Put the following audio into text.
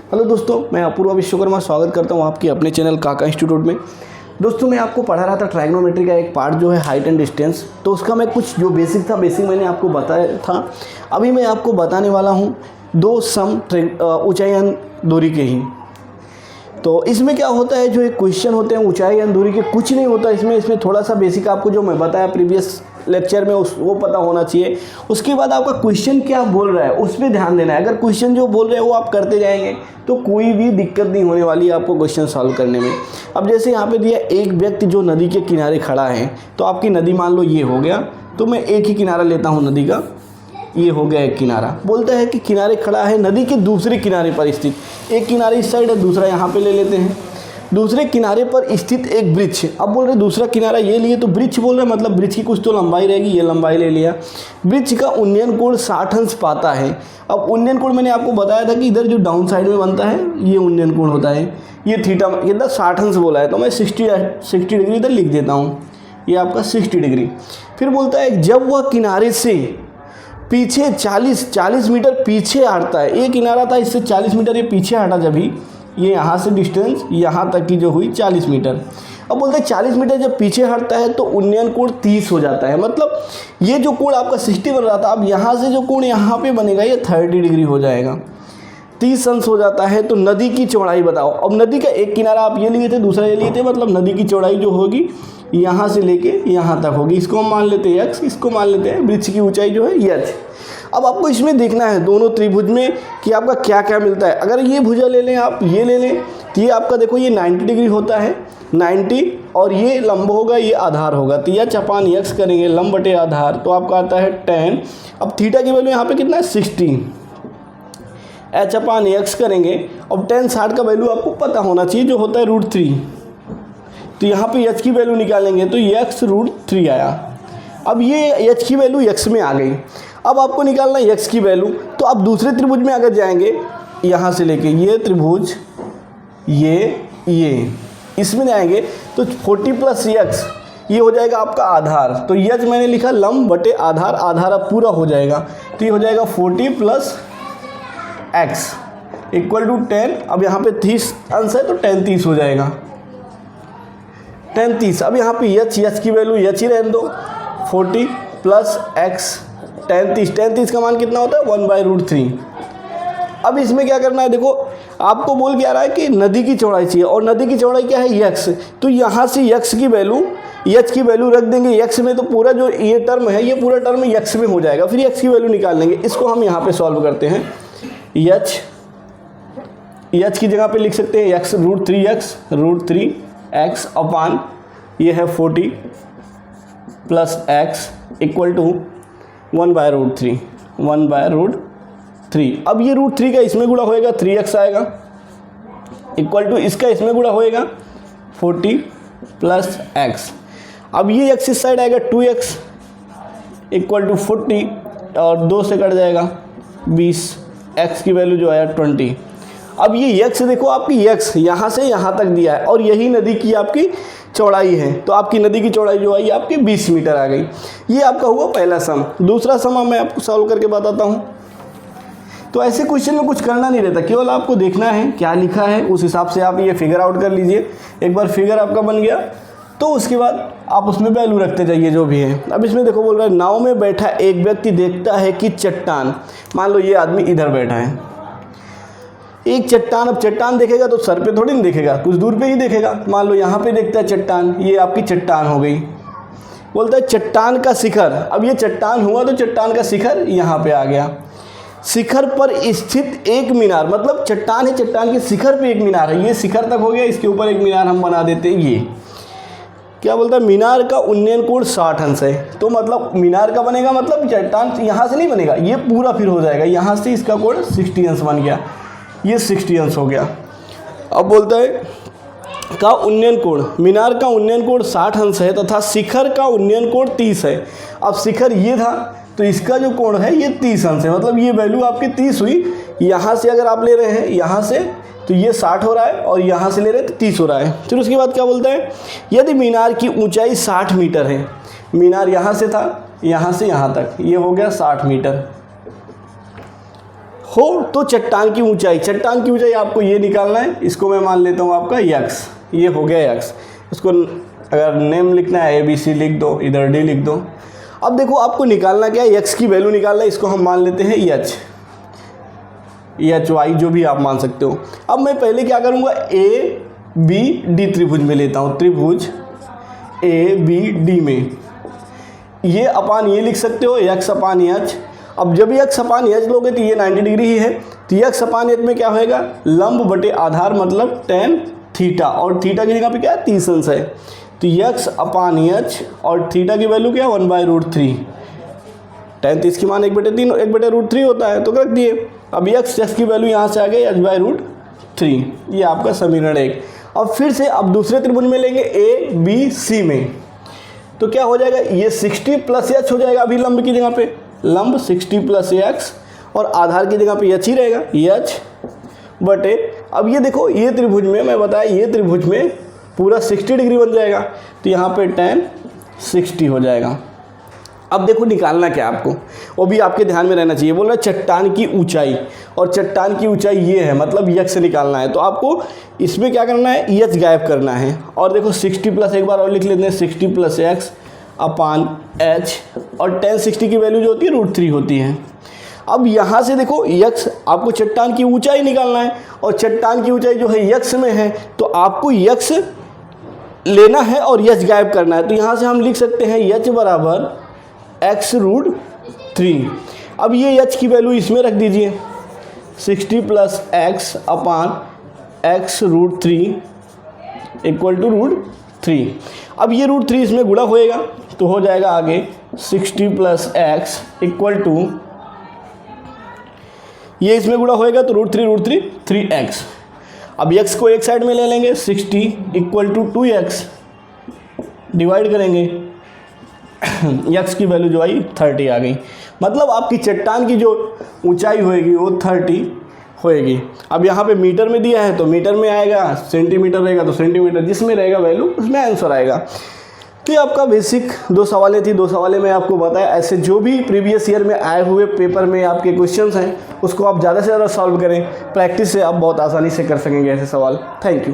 Hello दोस्तों, मैं अपूर्वा विश्वकर्मा स्वागत करता हूं आपके अपने चैनल काका इंस्टीट्यूट में। दोस्तों, मैं आपको पढ़ा रहा था ट्राइग्नोमेट्री का एक पार्ट जो है हाइट एंड डिस्टेंस। तो उसका मैं कुछ जो बेसिक मैंने आपको बताया था। अभी मैं आपको बताने वाला हूं दो सम ऊंचाई दूरी के ही। तो इसमें क्या होता है, जो एक क्वेश्चन होते हैं ऊंचाई या दूरी के, कुछ नहीं होता इसमें थोड़ा सा बेसिक आपको जो मैं बताया प्रीवियस लेक्चर में वो पता होना चाहिए। उसके बाद आपका क्वेश्चन क्या बोल रहा है उस पर ध्यान देना है। अगर क्वेश्चन जो बोल रहे हैं वो आप करते जाएंगे तो कोई भी दिक्कत नहीं होने वाली है आपको क्वेश्चन सॉल्व करने में। अब जैसे यहाँ पे दिया एक व्यक्ति जो नदी के किनारे खड़ा है, तो आपकी नदी मान लो ये हो गया, तो मैं एक ही किनारा लेता हूँ नदी का, ये हो गया एक किनारा। बोलता है कि किनारे खड़ा है नदी के दूसरे किनारे पर स्थित, एक किनारे इस साइड है दूसरा यहाँ पे ले लेते हैं, दूसरे किनारे पर स्थित एक वृक्ष। अब बोल रहे दूसरा किनारा ये लिए, तो वृक्ष बोल रहे मतलब वृक्ष की कुछ तो लंबाई रहेगी, ये लंबाई ले लिया। वृक्ष का उन्नयन कोण 60 अंश पाता है। अब उन्नयन कोण मैंने आपको बताया था कि इधर जो डाउन साइड में बनता है ये उन्नयन कोण होता है, ये थीटा कितना 60 अंश बोला है, तो मैं 60 डिग्री इधर लिख देता हूँ, ये आपका 60 डिग्री। फिर बोलता है जब वह किनारे से पीछे 40 मीटर पीछे हटता है, ये किनारा था इससे 40 मीटर ये पीछे हटा, जब ही ये यहाँ से डिस्टेंस यहाँ तक की जो हुई 40 मीटर। अब बोलते हैं 40 मीटर जब पीछे हटता है तो उन्नयन कोण 30 हो जाता है। मतलब ये जो कोण आपका 60 बन रहा था, अब यहाँ से जो कोण यहाँ पे बनेगा ये 30 डिग्री हो जाएगा, 30 अंश हो जाता है। तो नदी की चौड़ाई बताओ। अब नदी का एक किनारा आप ये लिए थे, दूसरा ये लिए थे, मतलब नदी की चौड़ाई जो होगी यहाँ से लेके यहाँ तक होगी। इसको हम मान लेते हैं x, इसको मान लेते हैं वृक्ष की ऊंचाई जो है h। अब आपको इसमें देखना है दोनों त्रिभुज में कि आपका क्या क्या मिलता है। अगर ये भुजा ले लें, आप ये ले लें, तो ये आपका देखो ये 90 डिग्री होता है, 90, और ये लंब होगा, ये आधार होगा, तो h अपान x करेंगे लंब बटे आधार, तो आपका आता है 10। अब थीटा की वैल्यू यहाँ पे कितना है 60, h अपान x करेंगे। अब 10 60 का वैल्यू आपको पता होना चाहिए जो होता है √3, तो यहाँ पे h की वैल्यू निकालेंगे तो x √3 आया। अब ये h की वैल्यू x में आ गई। अब आपको निकालना है x की वैल्यू, तो आप दूसरे त्रिभुज में अगर जाएंगे, यहाँ से लेके ये त्रिभुज ये इसमें जाएंगे तो 40 + x ये हो जाएगा आपका आधार, तो h मैंने लिखा लंब बटे आधार, आधार अब पूरा हो जाएगा, तो ये हो जाएगा 40 + x = 10। अब यहाँ पे 30 अंश है तो 10 30 हो जाएगा, 10 30। अब यहाँ पे h की वैल्यू h ही रहने दो, 40 + x 10 30 का मान कितना होता है 1/√3। अब इसमें क्या करना है, देखो आपको बोल के आ रहा है कि नदी की चौड़ाई चाहिए, और नदी की चौड़ाई क्या है x, तो यहाँ से x की वैल्यू h की वैल्यू रख देंगे x में, तो पूरा जो ये टर्म है ये पूरा टर्म x में हो जाएगा। फिर x की वैल्यू निकाल लेंगे, इसको हम यहाँ पे सॉल्व करते हैं। h की जगह पे लिख सकते हैं x √3x अपान ये है 40 + x = 1/√3। अब ये √3 का इसमें गुणा होएगा 3x आएगा, इक्वल टू इसका इसमें गुणा होएगा 40 + x। अब ये x इस साइड आएगा 2x = 40, और 2 से कट जाएगा 20, x की वैल्यू जो आया 20। अब ये x देखो, आपकी x यहाँ से यहाँ तक दिया है, और यही नदी की आपकी चौड़ाई है, तो आपकी नदी की चौड़ाई जो आई आपकी 20 मीटर आ गई। ये आपका हुआ पहला सम। दूसरा सम मैं आपको सॉल्व करके बताता हूँ। तो ऐसे क्वेश्चन में कुछ करना नहीं रहता, केवल आपको देखना है क्या लिखा है, उस हिसाब से आप ये फिगर आउट कर लीजिए। एक बार फिगर आपका बन गया तो उसके बाद आप उसमें वैल्यू रखते जाइए जो भी है। अब इसमें देखो बोल रहा है नाव में बैठा एक व्यक्ति देखता है कि चट्टान, मान लो ये आदमी इधर बैठा है, एक चट्टान, अब चट्टान देखेगा तो सर पे थोड़ी नहीं देखेगा, कुछ दूर पे ही देखेगा। मान लो यहाँ पे देखता है चट्टान, ये आपकी चट्टान हो गई। बोलता है चट्टान का शिखर, अब ये चट्टान हुआ तो चट्टान का शिखर यहाँ पे आ गया। शिखर पर स्थित एक मीनार, मतलब चट्टान है, चट्टान के शिखर पे एक मीनार है, ये शिखर तक हो गया, इसके ऊपर एक मीनार हम बना देते हैं। ये क्या बोलता है, मीनार का उन्नयन कोण 60 अंश है, तो मतलब मीनार का बनेगा, मतलब चट्टान यहाँ से नहीं बनेगा, ये पूरा फिर हो जाएगा, यहाँ से इसका कोण 60 अंश बन गया, ये 60 अंश हो गया। अब बोलता है का उन्नयन कोण, मीनार का उन्नयन कोण 60 अंश है तथा शिखर का उन्नयन कोण 30 है। अब शिखर ये था तो इसका जो कोण है ये 30 अंश है, मतलब ये वैल्यू आपकी 30 हुई। यहाँ से अगर आप ले रहे हैं यहाँ से, तो ये 60 हो रहा है, और यहाँ से ले रहे हैं तो 30 हो रहा है। फिर उसके बाद क्या बोलता है, यदि मीनार की ऊंचाई 60 मीटर है, मीनार यहाँ से था यहाँ से यहाँ तक, ये हो गया 60 मीटर, हो तो चट्टान की ऊंचाई आपको ये निकालना है। इसको मैं मान लेता हूँ आपका यक्स, ये हो गया यक्स। इसको अगर नेम लिखना है ABC लिख दो, इधर D लिख दो। अब देखो आपको निकालना क्या है, यक्स की वैल्यू निकालना है। इसको हम मान लेते हैं एच वाई, जो भी आप मान सकते हो। अब मैं पहले क्या करूँगा, ABD त्रिभुज में लेता हूँ, त्रिभुज ABD में ये अपान ये लिख सकते हो यक्स अपान एच। अब जब यक्स अपान एच लोगे तो ये 90 डिग्री ही है, तो यक्स अपान एच में क्या होएगा, लंब बटे आधार मतलब tan थीटा, और थीटा की जगह पे क्या है 30 अंश है, तो यक्स अपान एच और थीटा की वैल्यू क्या है 1/√3। tan 30 की मान 1/3 1/√3 होता है, तो रख दिए। अब यक्स की वैल्यू यहाँ से आ गई h/√3, ये आपका समीकरण 1। अब फिर से अब दूसरे त्रिभुज में लेंगे ABC में, तो क्या हो जाएगा, ये 60 प्लस एच हो जाएगा। अभी लंब की जगह पे लंब 60 प्लस एक्स और आधार की जगह पे एच ही रहेगा, एच बटे। अब ये देखो ये त्रिभुज में मैं बताया, ये त्रिभुज में पूरा 60 डिग्री बन जाएगा, तो यहाँ पे tan 60 हो जाएगा। अब देखो निकालना क्या आपको, वो भी आपके ध्यान में रहना चाहिए। बोल रहा है चट्टान की ऊंचाई, और चट्टान की ऊंचाई ये है, मतलब यक्स से निकालना है। तो आपको इसमें क्या करना है, एच गायब करना है। और देखो 60 प्लस, एक बार और लिख लेते हैं, 60 प्लस एक्स अपान एच, और tan 60 की वैल्यू जो होती है √3 होती है। अब यहाँ से देखो यक्स, आपको चट्टान की ऊंचाई निकालना है, और चट्टान की ऊंचाई जो है यक्स में है, तो आपको यक्स लेना है और एच गायब करना है। तो यहाँ से हम लिख सकते हैं एच बराबर x√3। अब ये h की वैल्यू इसमें रख दीजिए, 60 plus x upon x√3 equal to √3। अब ये √3 इसमें गुणा होएगा तो हो जाएगा आगे 60 प्लस एक्स इक्वल टू, ये इसमें गुणा होएगा तो √3 3x। अब x को एक साइड में ले लेंगे, 60 इक्वल टू 2x, डिवाइड करेंगे, x की वैल्यू जो आई 30 आ गई। मतलब आपकी चट्टान की जो ऊंचाई होएगी वो 30 होएगी। अब यहाँ पे मीटर में दिया है तो मीटर में आएगा, सेंटीमीटर रहेगा तो सेंटीमीटर, जिसमें रहेगा वैल्यू उसमें आंसर आएगा। तो ये आपका बेसिक 2 सवालें थी, 2 सवालें मैं आपको बताया। ऐसे जो भी प्रीवियस ईयर में आए हुए पेपर में आपके क्वेश्चंस हैं उसको आप ज़्यादा से ज़्यादा सॉल्व करें, प्रैक्टिस से आप बहुत आसानी से कर सकेंगे ऐसे सवाल। Thank you.